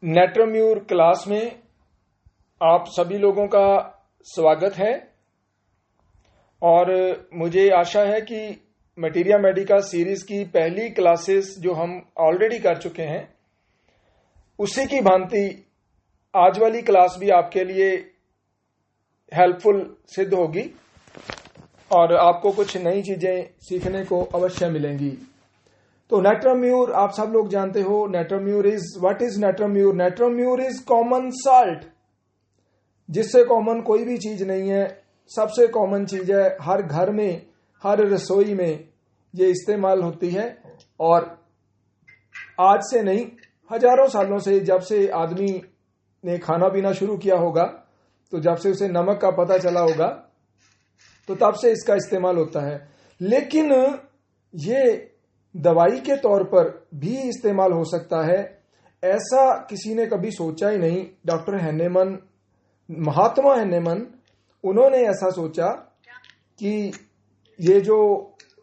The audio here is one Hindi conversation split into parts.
नेट्रोम्यूर क्लास में आप सभी लोगों का स्वागत है और मुझे आशा है कि मटीरिया मेडिका सीरीज की पहली क्लासेस जो हम ऑलरेडी कर चुके हैं उसी की भांति आज वाली क्लास भी आपके लिए हेल्पफुल सिद्ध होगी और आपको कुछ नई चीजें सीखने को अवश्य मिलेंगी। तो नेट्रोम्यूर आप सब लोग जानते हो, नेट्रोम्यूर is what is नेट्रोम्यूर? नेट्रोम्यूर is common salt, जिससे कॉमन कोई भी चीज नहीं है, सबसे कॉमन चीज है। हर घर में, हर रसोई में ये इस्तेमाल होती है और आज से नहीं, हजारों सालों से, जब से आदमी ने खाना पीना शुरू किया होगा, तो जब से उसे नमक का पता चला होगा, तो तब से इसका इस्तेमाल होता है। लेकिन ये दवाई के तौर पर भी इस्तेमाल हो सकता है, ऐसा किसी ने कभी सोचा ही नहीं। डॉक्टर हैनेमन, महात्मा हैनेमन, उन्होंने ऐसा सोचा कि ये जो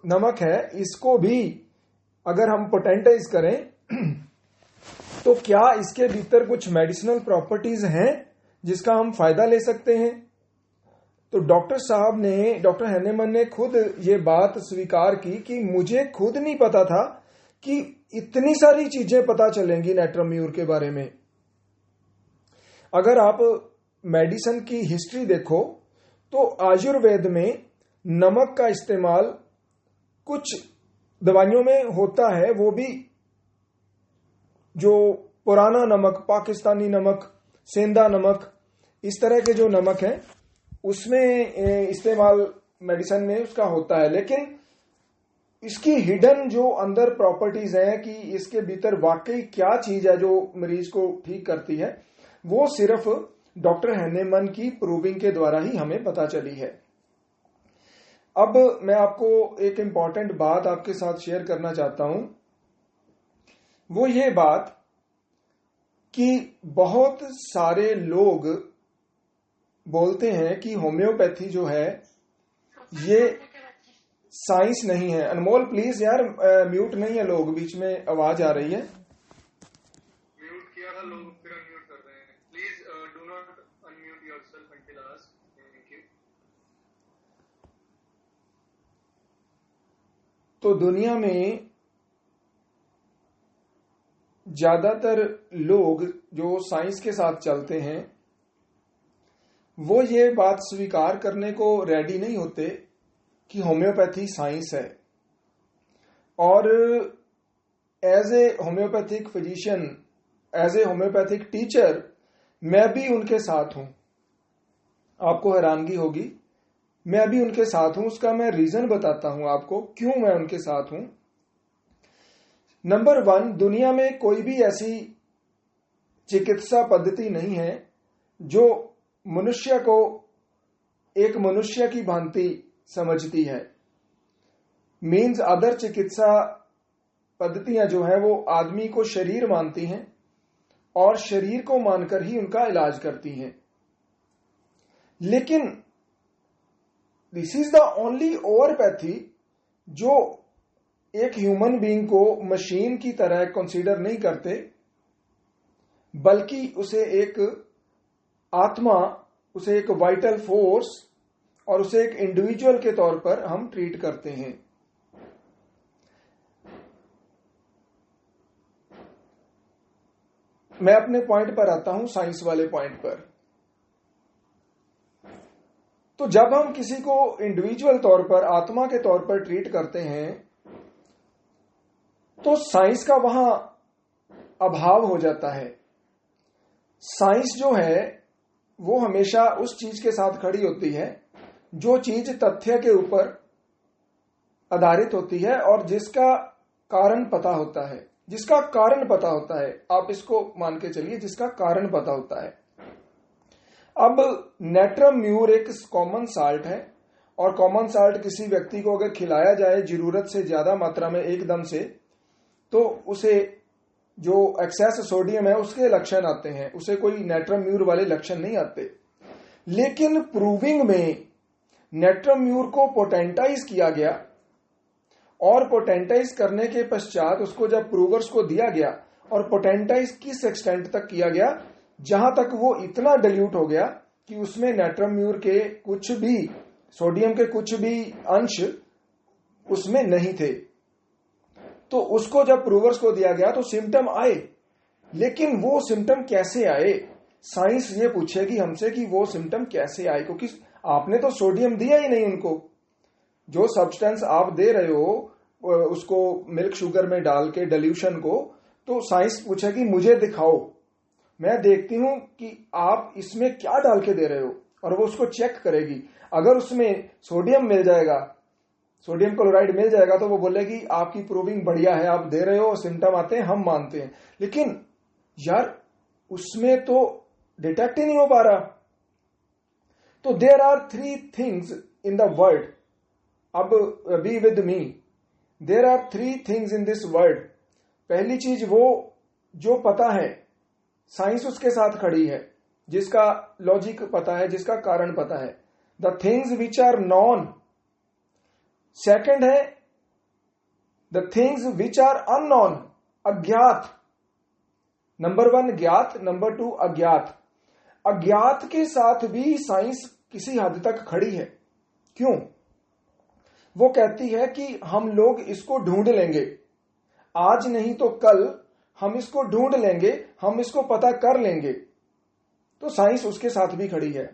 नमक है इसको भी अगर हम पोटेंटाइज करें तो क्या इसके भीतर कुछ मेडिसिनल प्रॉपर्टीज हैं जिसका हम फायदा ले सकते हैं। तो डॉक्टर हैनेमन ने खुद ये बात स्वीकार की कि मुझे खुद नहीं पता था कि इतनी सारी चीजें पता चलेंगी नेट्रोम्यूर के बारे में। अगर आप मेडिसिन की हिस्ट्री देखो तो आयुर्वेद में नमक का इस्तेमाल कुछ दवाइयों में होता है, वो भी जो पुराना नमक, पाकिस्तानी नमक, सेंधा नमक, इस तरह के जो नमक है उसमें इस्तेमाल मेडिसिन में उसका होता है। लेकिन इसकी हिडन जो अंदर प्रॉपर्टीज हैं कि इसके भीतर वाकई क्या चीज है जो मरीज को ठीक करती है, वो सिर्फ डॉक्टर हैनेमन की प्रूविंग के द्वारा ही हमें पता चली है। अब मैं आपको एक इंपॉर्टेंट बात आपके साथ शेयर करना चाहता हूं, वो ये बात कि बहुत सारे लोग बोलते हैं कि होम्योपैथी जो है ये साइंस नहीं है। अनमोल प्लीज यार, म्यूट नहीं है लोग, बीच में आवाज आ रही है। म्यूट किया था, लोग फिर अनम्यूट कर रहे हैं। Please do not unmute yourself until asked. Thank you. तो दुनिया में ज्यादातर लोग जो साइंस के साथ चलते हैं वो ये बात स्वीकार करने को रेडी नहीं होते कि होम्योपैथी साइंस है। और as a homeopathic physician, as a homeopathic teacher, मैं भी उनके साथ हूं। आपको हैरानगी होगी, मैं भी उनके साथ हूं। उसका मैं रीजन बताता हूं आपको क्यों मैं उनके साथ हूं। नंबर 1, दुनिया में कोई भी ऐसी चिकित्सा पद्धति नहीं है जो मनुष्य को एक मनुष्य की भांति समझती है। मीन्स अदर चिकित्सा पद्धतियां जो है वो आदमी को शरीर मानती हैं और शरीर को मानकर ही उनका इलाज करती हैं। लेकिन दिस इज द ओनली ओवरपैथी जो एक ह्यूमन बीइंग को मशीन की तरह कंसीडर नहीं करते, बल्कि उसे एक आत्मा, उसे एक वाइटल फोर्स और उसे एक इंडिविजुअल के तौर पर हम ट्रीट करते हैं। मैं अपने पॉइंट पर आता हूं, साइंस वाले पॉइंट पर। तो जब हम किसी को इंडिविजुअल तौर पर, आत्मा के तौर पर ट्रीट करते हैं तो साइंस का वहां अभाव हो जाता है। साइंस जो है वो हमेशा उस चीज के साथ खड़ी होती है जो चीज तथ्य के ऊपर आधारित होती है और जिसका कारण पता होता है। जिसका कारण पता होता है, आप इसको मान के चलिए, जिसका कारण पता होता है। अब नेट्रोम्यूर एक कॉमन साल्ट है और कॉमन साल्ट किसी व्यक्ति को अगर खिलाया जाए जरूरत से ज्यादा मात्रा में एकदम से, तो उसे जो एक्सेस सोडियम है उसके लक्षण आते हैं, उसे कोई नेट्रोम्यूर वाले लक्षण नहीं आते। लेकिन प्रूविंग में नेट्रोम्यूर को पोटेंटाइज किया गया और पोटेंटाइज करने के पश्चात उसको जब प्रूवर्स को दिया गया और पोटेंटाइज किस एक्सटेंट तक किया गया, जहां तक वो इतना डिल्यूट हो गया कि उसमें नाइट्रम म्यूर के कुछ भी, सोडियम के कुछ भी अंश उसमें नहीं थे। तो उसको जब प्रूवर्स को दिया गया तो सिम्टम आए, लेकिन वो सिम्टम कैसे आए, साइंस ये पूछेगी हमसे कि वो सिम्टम कैसे आए, क्योंकि आपने तो सोडियम दिया ही नहीं उनको। जो सब्सटेंस आप दे रहे हो उसको मिल्क शुगर में डाल के डिल्यूशन को, तो साइंस पूछेगी मुझे दिखाओ, मैं देखती हूं कि आप इसमें क्या डाल के दे रहे हो, और वो उसको चेक करेगी। अगर उसमें सोडियम मिल जाएगा, सोडियम क्लोराइड मिल जाएगा, तो वो बोलेगी आपकी प्रूविंग बढ़िया है, आप दे रहे हो, सिम्टम आते हैं, हम मानते हैं। लेकिन यार उसमें तो डिटेक्ट ही नहीं हो पा रहा। तो there are 3 things in the world, अब be with me, there are 3 things in this world. पहली चीज वो जो पता है, साइंस उसके साथ खड़ी है, जिसका लॉजिक पता है, जिसका कारण पता है, the things which are known. Second है the things which are unknown, अज्ञात। नंबर 1 ज्ञात, नंबर 2 अज्ञात। अज्ञात के साथ भी साइंस किसी हद तक खड़ी है। क्यों? वो कहती है कि हम लोग इसको ढूंढ लेंगे, आज नहीं तो कल हम इसको ढूंढ लेंगे, हम इसको पता कर लेंगे। तो साइंस उसके साथ भी खड़ी है।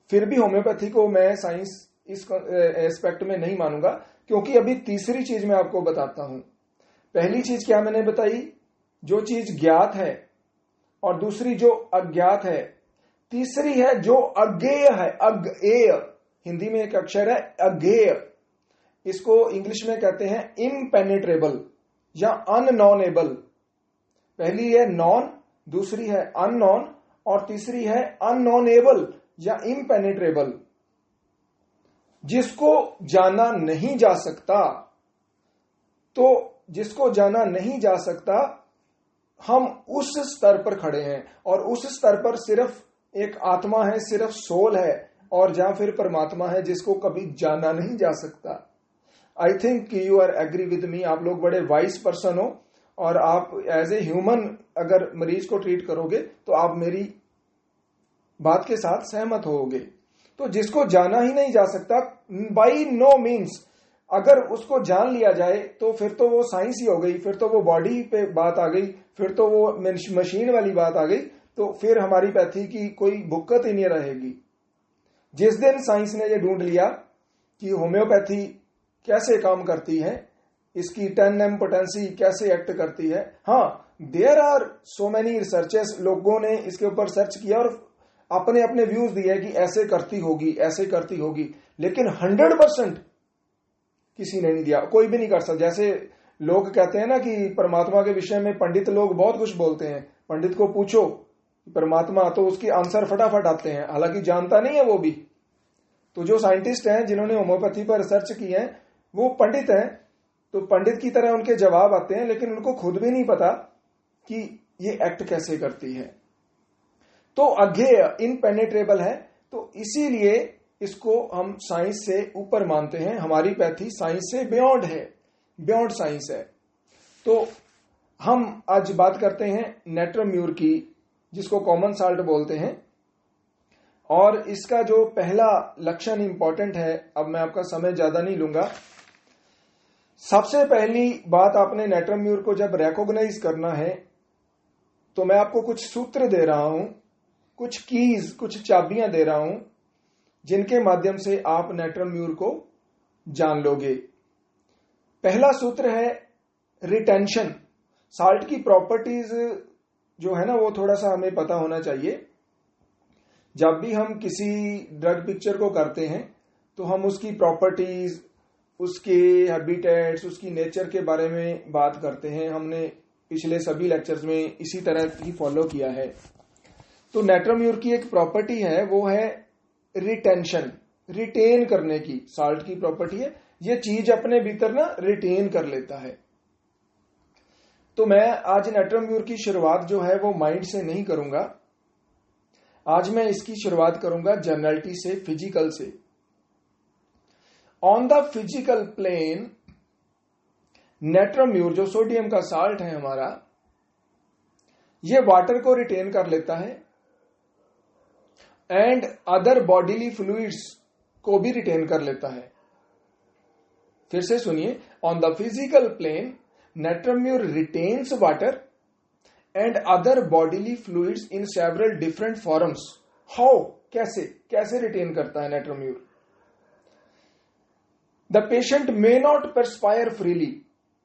फिर भी होम्योपैथी को मैं साइंस इस एस्पेक्ट में नहीं मानूंगा, क्योंकि अभी तीसरी चीज मैं आपको बताता हूं। पहली चीज क्या मैंने बताई, जो चीज ज्ञात है, और दूसरी जो अज्ञात है, तीसरी है जो अज्ञेय है। अज्ञेय हिंदी में एक अक्षर है अज्ञेय, इसको इंग्लिश में कहते हैं इम्पेनेट्रेबल या अननोनेबल। पहली है नॉन, दूसरी है अननोन, और तीसरी है अननोनेबल या इम्पेनेट्रेबल, जिसको जाना नहीं जा सकता। तो जिसको जाना नहीं जा सकता, हम उस स्तर पर खड़े हैं, और उस स्तर पर सिर्फ एक आत्मा है, सिर्फ सोल है, और या फिर परमात्मा है, जिसको कभी जाना नहीं जा सकता। I think you are agree with me, आप लोग बड़े वाइज पर्सन हो, और आप एज ए ह्यूमन अगर मरीज को ट्रीट करोगे तो आप मेरी बात के साथ सहमत होगे। तो जिसको जाना ही नहीं जा सकता, बाई नो मीन्स, अगर उसको जान लिया जाए तो फिर तो वो साइंस ही हो गई, फिर तो वो बॉडी पे बात आ गई, फिर तो वो मशीन वाली बात आ गई, तो फिर हमारी पैथी की कोई बुक्कत ही नहीं रहेगी। जिस दिन साइंस ने ये ढूंढ लिया कि होम्योपैथी कैसे काम करती है, इसकी 10M पोटेंसी कैसे एक्ट करती है, हाँ there are so many researches, लोगों ने इसके ऊपर सर्च किया और अपने अपने व्यूज दिए कि ऐसे करती होगी, ऐसे करती होगी, लेकिन 100% किसी ने नहीं दिया, कोई भी नहीं कर सकता। जैसे लोग कहते हैं ना कि परमात्मा के विषय में पंडित लोग बहुत कुछ बोलते हैं, पंडित को पूछो परमात्मा, तो उसकी आंसर फटाफट आते हैं, हालांकि जानता नहीं है वो भी। तो जो साइंटिस्ट हैं जिन्होंने होम्योपैथी पर रिसर्च की है, वो पंडित हैं, तो पंडित की तरह उनके जवाब आते हैं, लेकिन उनको खुद भी नहीं पता कि ये एक्ट कैसे करती है। तो अज्ञेय, इनपेनेट्रेबल है, तो इसीलिए इसको हम साइंस से ऊपर मानते हैं। हमारी पैथी साइंस से बियॉन्ड है, बियॉन्ड साइंस है। तो हम आज बात करते हैं नाइट्रम म्यूर की, जिसको कॉमन साल्ट बोलते हैं, और इसका जो पहला लक्षण इंपॉर्टेंट है, अब मैं आपका समय ज्यादा नहीं लूंगा। सबसे पहली बात, आपने नाइट्रम म्यूर को जब रिकॉग्नाइज करना है, तो मैं आपको कुछ सूत्र दे रहा हूं, कुछ कीज, कुछ चाबियां दे रहा हूं, जिनके माध्यम से आप नाइट्रम म्यूर को जान लोगे। पहला सूत्र है रिटेंशन। साल्ट की प्रॉपर्टीज जो है ना, वो थोड़ा सा हमें पता होना चाहिए। जब भी हम किसी ड्रग पिक्चर को करते हैं तो हम उसकी प्रॉपर्टीज, उसके हैबिटेट्स, उसकी नेचर के बारे में बात करते हैं। हमने पिछले सभी लेक्चर्स में इसी तरह ही फॉलो किया है। तो नाइट्रम म्यूर की एक प्रॉपर्टी है, वो है रिटेंशन, रिटेन करने की। साल्ट की प्रॉपर्टी है, ये चीज अपने भीतर ना रिटेन कर लेता है। तो मैं आज नाइट्रम म्यूर की शुरुआत जो है वो माइंड से नहीं करूंगा, आज मैं इसकी शुरुआत करूंगा जनरलिटी से, फिजिकल से। On the physical plane, natrum mur जो सोडियम का साल्ट है हमारा, ये वाटर को रिटेन कर लेता है एंड अदर बॉडीली फ्लूइड्स को भी रिटेन कर लेता है। फिर से सुनिए, on the physical plane natrum mur retains water and other bodily fluids in several different forms. How, कैसे रिटेन करता है natrum mur? The patient may not perspire freely.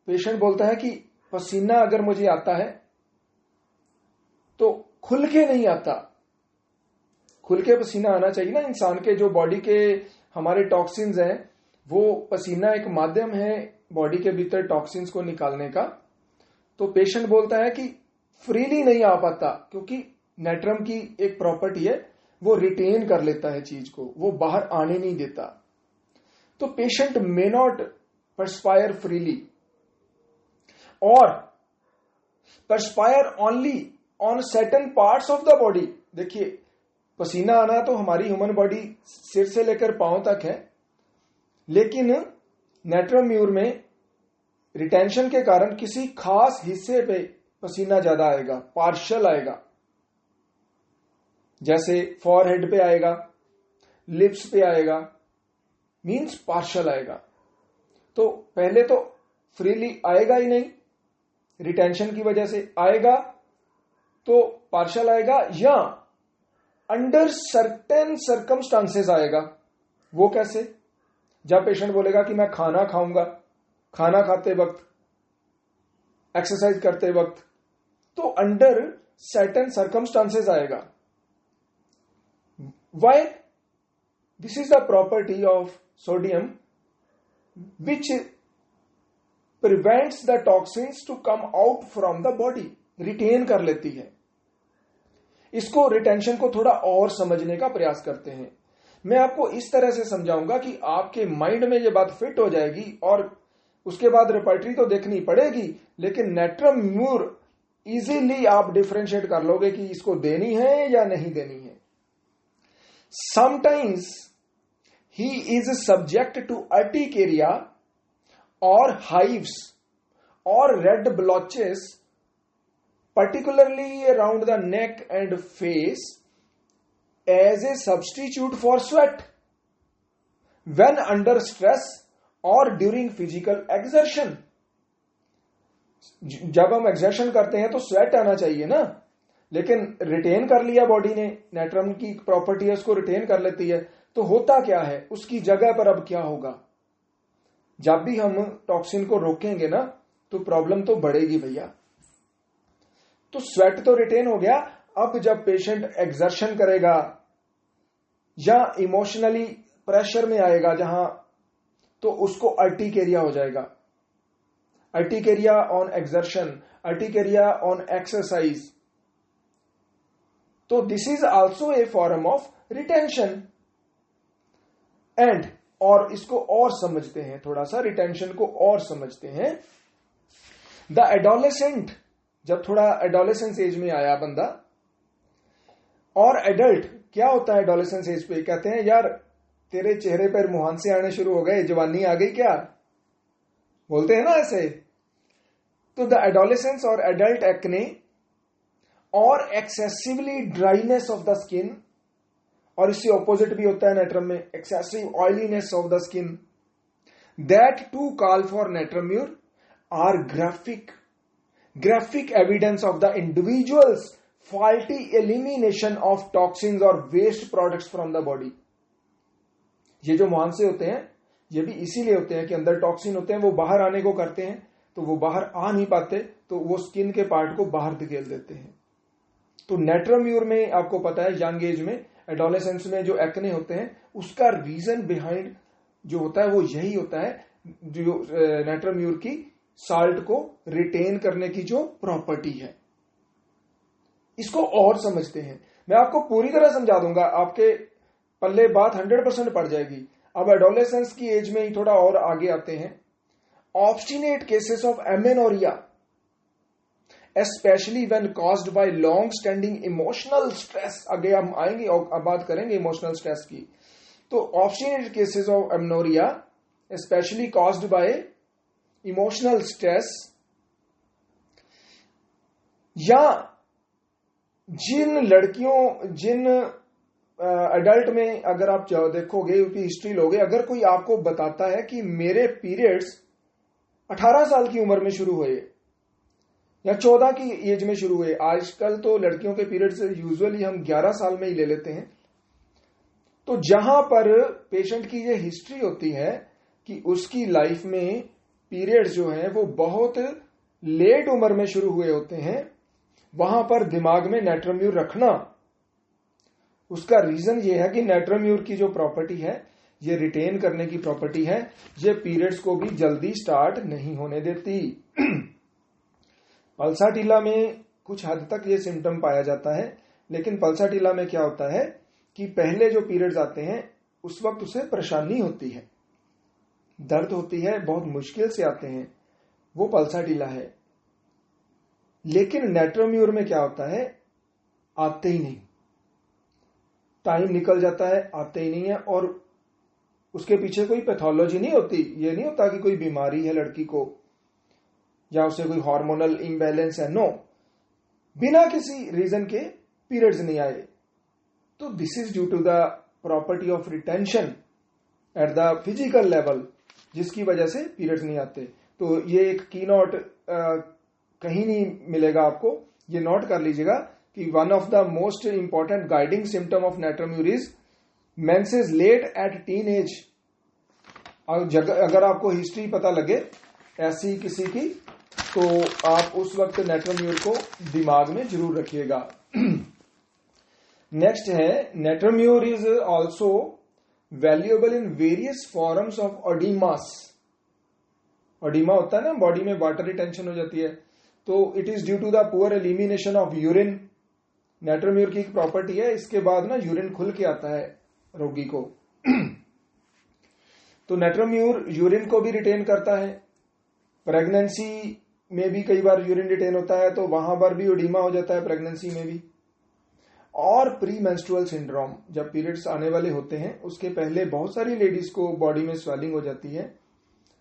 Patient बोलता है कि पसीना अगर मुझे आता है तो खुल के नहीं आता। खुल के पसीना आना चाहिए ना इंसान के, जो बॉडी के हमारे टॉक्सिन्स हैं, वो पसीना एक माध्यम है बॉडी के भीतर टॉक्सिन्स को निकालने का। तो पेशेंट बोलता है कि फ्रीली नहीं आ पाता, क्योंकि नेट्रम की एक प्रॉपर्टी है, वो रिटेन कर लेता है चीज को, वो बाहर आने नहीं देता। तो patient may not perspire freely और perspire only on certain parts of the body. देखिए, पसीना आना तो हमारी ह्यूमन बॉडी सिर से लेकर पांव तक है, लेकिन नेट्रम्यूर में रिटेंशन के कारण किसी खास हिस्से पे पसीना ज्यादा आएगा, पार्शियल आएगा। जैसे फॉरहेड पे आएगा, लिप्स पे आएगा, मींस पार्शियल आएगा। तो पहले तो फ्रीली आएगा ही नहीं, रिटेंशन की वजह से आएगा तो पार्शियल आएगा, या अंडर सर्टेन सर्कमस्टांसेस आएगा। वो कैसे? जब पेशेंट बोलेगा कि मैं खाना खाऊंगा, खाना खाते वक्त, एक्सरसाइज करते वक्त, तो अंडर सर्टेन सर्कमस्टांसेस आएगा। Why? This is the property of sodium which prevents the toxins to come out from the body, retain कर लेती है। इसको रिटेंशन को थोड़ा और समझने का प्रयास करते हैं। मैं आपको इस तरह से समझाऊंगा कि आपके माइंड में ये बात फिट हो जाएगी, और उसके बाद रिपर्टरी तो देखनी पड़ेगी, लेकिन नेट्रम्यूर इजीली आप डिफरेंशिएट कर लोगे कि इसको देनी है या नहीं देनी है। Sometimes he is subject to urticaria or hives or red blotches, particularly around the neck and face, as a substitute for sweat when under stress or during physical exertion। जब हम एक्सर्शन करते हैं तो स्वेट आना चाहिए ना, लेकिन रिटेन कर लिया बॉडी ने, नेट्रम की प्रॉपर्टी है उसको रिटेन कर लेती है। तो होता क्या है, उसकी जगह पर अब क्या होगा? जब भी हम टॉक्सिन को रोकेंगे ना, तो प्रॉब्लम तो बढ़ेगी भैया। तो स्वेट तो रिटेन हो गया, अब जब पेशेंट एक्सर्शन करेगा या इमोशनली प्रेशर में आएगा जहां, तो उसको अर्टिकेरिया हो जाएगा। Urticaria on exertion, urticaria on exercise. तो this is also a form of retention. And और इसको और समझते हैं, थोड़ा सा रिटेंशन को और समझते हैं। द एडोलेसेंट, जब थोड़ा एडोलेसेंस एज में आया बंदा, और एडल्ट, क्या होता है एडोलेसेंस एज पे? कहते हैं यार तेरे चेहरे पर मुहांसे आने शुरू हो गए, जवानी आ गई क्या, बोलते हैं ना ऐसे। तो द एडोलेसेंस और एडल्ट एक्ने और excessively dryness of the skin, और इससे ऑपोजिट भी होता है नेट्रम में, excessive oiliness of the skin, that to call for natrum mur are graphic evidence of the individual's faulty elimination of toxins और waste products from the body. ये जो मुहांसे होते हैं, ये भी इसीलिए होते हैं कि अंदर टॉक्सिन होते हैं, वो बाहर आने को करते हैं, तो वो बाहर आ नहीं पाते, तो वो स्किन के पार्ट को बाहर धकेल देते हैं। तो नेट्रम्यूर में आपको पता है, यंग एज में, एडोलेसेंस में जो एक्ने होते हैं, उसका रीजन बिहाइंड जो होता है वो यही होता है, जो नेट्रम्यूर की साल्ट को रिटेन करने की जो प्रॉपर्टी है। इसको और समझते हैं, मैं आपको पूरी तरह समझा दूंगा, आपके पल्ले बात 100% पड़ जाएगी। अब एडोलेसेंस की एज में ही थोड़ा और आगे आते हैं। Obstinate cases of amenorrhoea, especially when caused by long standing emotional stress। आगे हम आएंगे और अब बात करेंगे इमोशनल स्ट्रेस की। तो obstinate cases of amenorrhea especially caused by emotional stress, या जिन एडल्ट में अगर आप देखोगे, उसकी हिस्ट्री लोगे, अगर कोई आपको बताता है कि मेरे पीरियड्स 18 साल की उम्र में शुरू हुए या 14 की एज में शुरू हुए, आजकल तो लड़कियों के पीरियड्स यूजुअली हम 11 साल में ही ले लेते हैं, तो जहां पर पेशेंट की ये हिस्ट्री होती है कि उसकी लाइफ में पीरियड्स जो हैं वो बहुत लेट उम्र में शुरू हुए होते हैं, वहां पर दिमाग में नेट्रोम्यूर रखना। उसका रीजन ये है कि नेट्रोम्यूर की जो प्रॉपर्टी है, ये रिटेन करने की प्रॉपर्टी है, ये पीरियड्स को भी जल्दी स्टार्ट नहीं होने देती। पल्साटिला में कुछ हद तक ये सिम्टम पाया जाता है, लेकिन पल्साटिला में क्या होता है कि पहले जो पीरियड्स आते हैं उस वक्त उसे परेशानी होती है, दर्द होती है, बहुत मुश्किल से आते हैं, वो पल्साटिला है। लेकिन नेट्रोम्यूर में क्या होता है, आते ही नहीं, टाइम निकल जाता है, आते ही नहीं है, और उसके पीछे कोई पैथोलॉजी नहीं होती। ये नहीं होता कि कोई बीमारी है लड़की को या उसे कोई हार्मोनल इम्बैलेंस है, नो, बिना किसी रीजन के पीरियड्स नहीं आए। तो this is due to the property of retention at the physical level, जिसकी वजह से पीरियड्स नहीं आते। तो ये एक की नोट कहीं नहीं मिलेगा आपको, ये नोट कर लीजिएगा कि one of the most important guiding symptom of natrum mur is menses late at teenage. अगर आपको हिस्ट्री पता लगे ऐसी किसी की, तो आप उस वक्त नेट्रोम्यूर को दिमाग में जरूर रखिएगा। नेक्स्ट है, natrum mur is also valuable in various forms of oedemas. Oedema होता है ना, बॉडी में वाटर रिटेंशन हो जाती है, तो it is due to the poor elimination of urine. Natrum mur की एक प्रॉपर्टी है, इसके बाद ना यूरिन खुल के आता है रोगी को। तो नेट्रोम्यूर यूरिन को भी रिटेन करता है। प्रेगनेंसी में भी कई बार यूरिन रिटेन होता है, तो वहां पर भी ओडिमा हो जाता है प्रेगनेंसी में भी। और प्री मेंस्ट्रुअल सिंड्रोम, जब पीरियड्स आने वाले होते हैं उसके पहले बहुत सारी लेडीज को बॉडी में स्वेलिंग हो जाती है,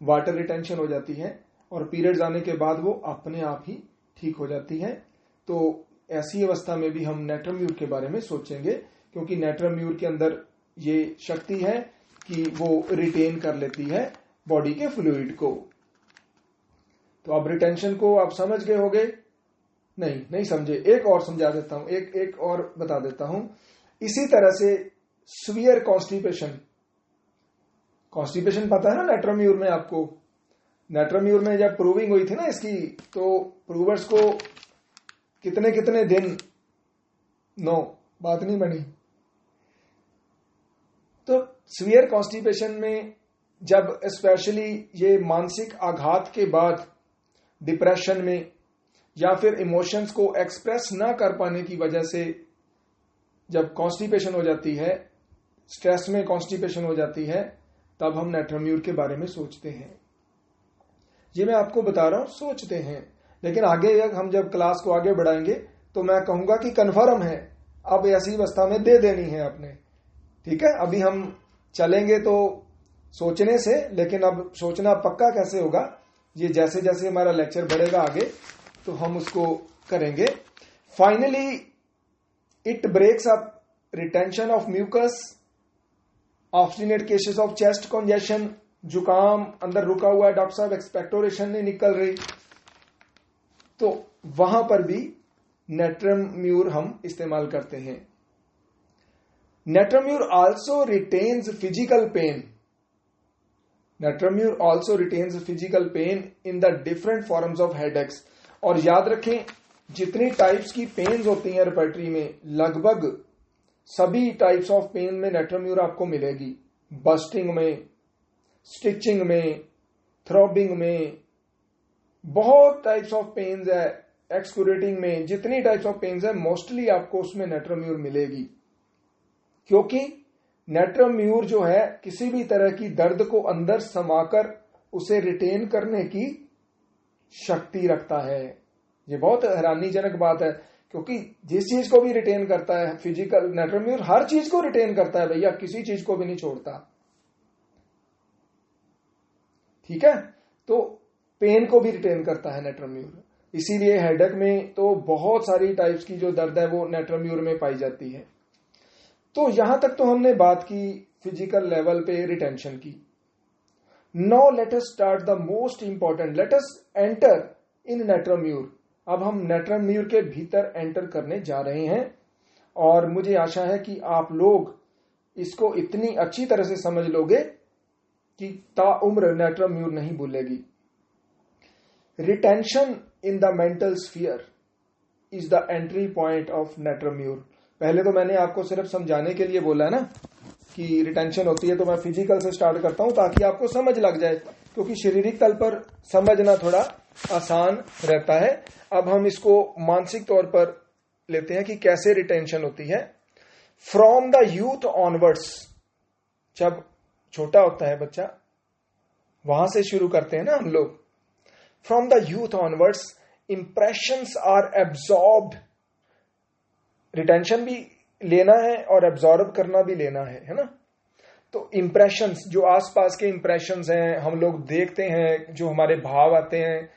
वाटर रिटेंशन हो जाती है, और पीरियड्स आने के बाद वो अपने आप ही ठीक हो जाती है। तो ऐसी अवस्था में भी हम नेट्रोम्यूर के बारे में सोचेंगे, क्योंकि नेट्रोम्यूर के अंदर ये शक्ति है कि वो रिटेन कर लेती है बॉडी के फ्लूइड को। तो अब रिटेंशन को आप समझ गए होंगे? नहीं समझे, एक और समझा देता हूं, एक और बता देता हूं। इसी तरह से स्वीयर कॉन्स्टिपेशन पता है ना नेट्रोम्यूर में आपको? नेट्रोम्यूर में जब प्रूविंग हुई थी ना इसकी, तो प्रूवर्स को कितने दिन नो बात नहीं बनी। तो स्वीयर कॉन्स्टिपेशन में जब स्पेशली ये मानसिक आघात के बाद डिप्रेशन में या फिर इमोशंस को एक्सप्रेस ना कर पाने की वजह से जब कॉन्स्टिपेशन हो जाती है, स्ट्रेस में कॉन्स्टिपेशन हो जाती है, तब हम नेट्रोम्यूर के बारे में सोचते हैं। ये मैं आपको बता रहा हूं, सोचते हैं, लेकिन आगे हम जब क्लास को आगे बढ़ाएंगे तो मैं कहूंगा कि कन्फर्म है, अब ऐसी अवस्था में दे देनी है आपने। ठीक है, अभी हम चलेंगे तो सोचने से, लेकिन अब सोचना पक्का कैसे होगा, ये जैसे जैसे हमारा लेक्चर बढ़ेगा आगे तो हम उसको करेंगे। Finally it breaks up retention of mucus, obstinate cases of chest congestion, जुकाम अंदर रुका हुआ है डॉक्टर साहब, एक्सपेक्टोरेशन नहीं निकल रही, तो वहां पर भी नेट्रोम्यूर हम इस्तेमाल करते हैं। नेट्रोम्यूर also retains physical pain. नेट्रोम्यूर also retains physical pain in the different forms of headaches. और याद रखें, जितनी टाइप्स की पेन्स होती हैं रेपर्टरी में, लगभग सभी टाइप्स ऑफ पेन में नेट्रोम्यूर आपको मिलेगी। बस्टिंग में, स्टिचिंग में, थ्रॉबिंग में, बहुत टाइप्स ऑफ पेन्स है, एक्सक्यूरेटिंग में, जितनी टाइप्स ऑफ पेन्स है मोस्टली आपको उसमें नेट्रोम्यूर मिलेगी। क्योंकि नेट्रोम्यूर जो है किसी भी तरह की दर्द को अंदर समाकर उसे रिटेन करने की शक्ति रखता है। ये बहुत हैरानीजनक बात है, क्योंकि जिस चीज को भी रिटेन करता है फिजिकल, नेट्रोम्यूर हर चीज को रिटेन करता है भैया, किसी चीज को भी नहीं छोड़ता। ठीक है, तो पेन को भी रिटेन करता है नेट्रोम्यूर। इसीलिए हेडेक में तो बहुत सारी टाइप्स की जो दर्द है वो नेट्रम्यूर में पाई जाती है। तो यहां तक तो हमने बात की फिजिकल लेवल पे रिटेंशन की। Now let us start the most important, let us enter in natrum mur. अब हम नेट्रम्यूर के भीतर एंटर करने जा रहे हैं और मुझे आशा है कि आप लोग इसको इतनी अच्छी तरह से समझ लोगे कि ताउम्र नेट्रम्यूर नहीं भूलेगी। Retention in the mental sphere is the entry point of natrum mur. पहले तो मैंने आपको सिर्फ समझाने के लिए बोला है ना कि रिटेंशन होती है, तो मैं फिजिकल से स्टार्ट करता हूं ताकि आपको समझ लग जाए, क्योंकि शारीरिक तल पर समझना थोड़ा आसान रहता है। अब हम इसको मानसिक तौर पर लेते हैं कि कैसे रिटेंशन होती है। फ्रॉम द यूथ ऑनवर्ड्स, जब छोटा होता है बच्चा, वहां से शुरू करते हैं ना हम लोग। From the youth onwards impressions are absorbed. Retention भी लेना है और एब्जॉर्ब करना भी लेना है ना। तो इंप्रेशंस, जो आसपास के इंप्रेशंस हैं, हम लोग देखते हैं, जो हमारे भाव आते हैं,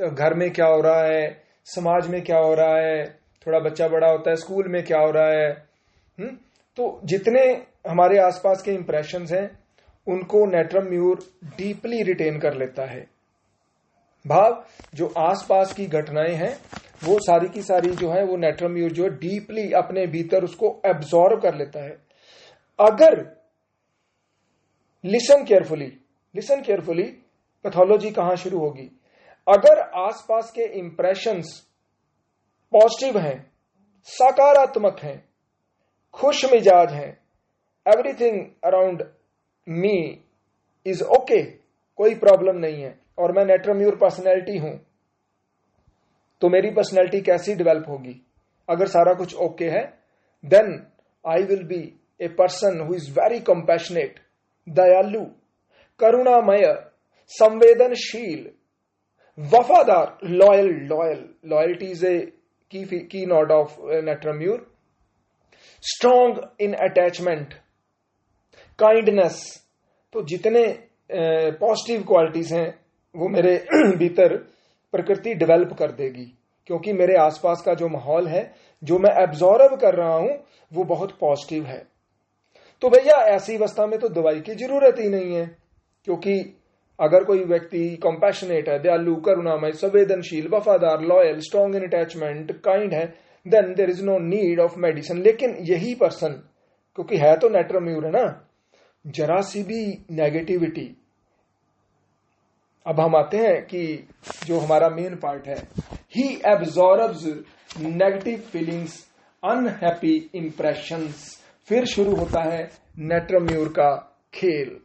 घर में क्या हो रहा है, समाज में क्या हो रहा है, थोड़ा बच्चा बड़ा होता है, स्कूल में क्या हो रहा है। तो जितने हमारे आसपास के इंप्रेशंस हैं उनको नेट्रम्यूर डीपली रिटेन कर लेता है। भाव जो आसपास की घटनाएं हैं वो सारी की सारी जो है वो नेट्रम्यूर जो है डीपली अपने भीतर उसको एब्जॉर्ब कर लेता है। अगर लिसन केयरफुली पैथोलॉजी कहां शुरू होगी। अगर आसपास के इंप्रेशंस पॉजिटिव हैं, सकारात्मक हैं, खुश मिजाज हैं, everything around me is okay, कोई प्रॉब्लम नहीं है, और मैं नेट्रम्यूर पर्सनैलिटी हूं, तो मेरी पर्सनैलिटी कैसी डेवलप होगी। अगर सारा कुछ ओके है, then I will be a person who is very compassionate, दयालु, करुणामय, संवेदनशील, वफादार, loyalty is a keynote of natrum mur. Strong in attachment, kindness. तो जितने पॉजिटिव क्वालिटीज हैं वो मेरे भीतर प्रकृति डेवलप कर देगी, क्योंकि मेरे आसपास का जो माहौल है, जो मैं एब्जॉर्ब कर रहा हूं, वो बहुत पॉजिटिव है। तो भैया ऐसी अवस्था में तो दवाई की जरूरत ही नहीं है, क्योंकि अगर कोई व्यक्ति कंपैशनेट है, दयालु, करुणामय, संवेदनशील, वफादार, loyal, strong in attachment, kind है, then there is no need of medicine. लेकिन यही पर्सन, क्योंकि है तो नेट्रम्यूर है ना, जरा सी भी नेगेटिविटी। अब हम आते हैं कि जो हमारा मेन पार्ट है, he absorbs negative feelings, unhappy impressions. फिर शुरू होता है नेट्रम्यूर का खेल।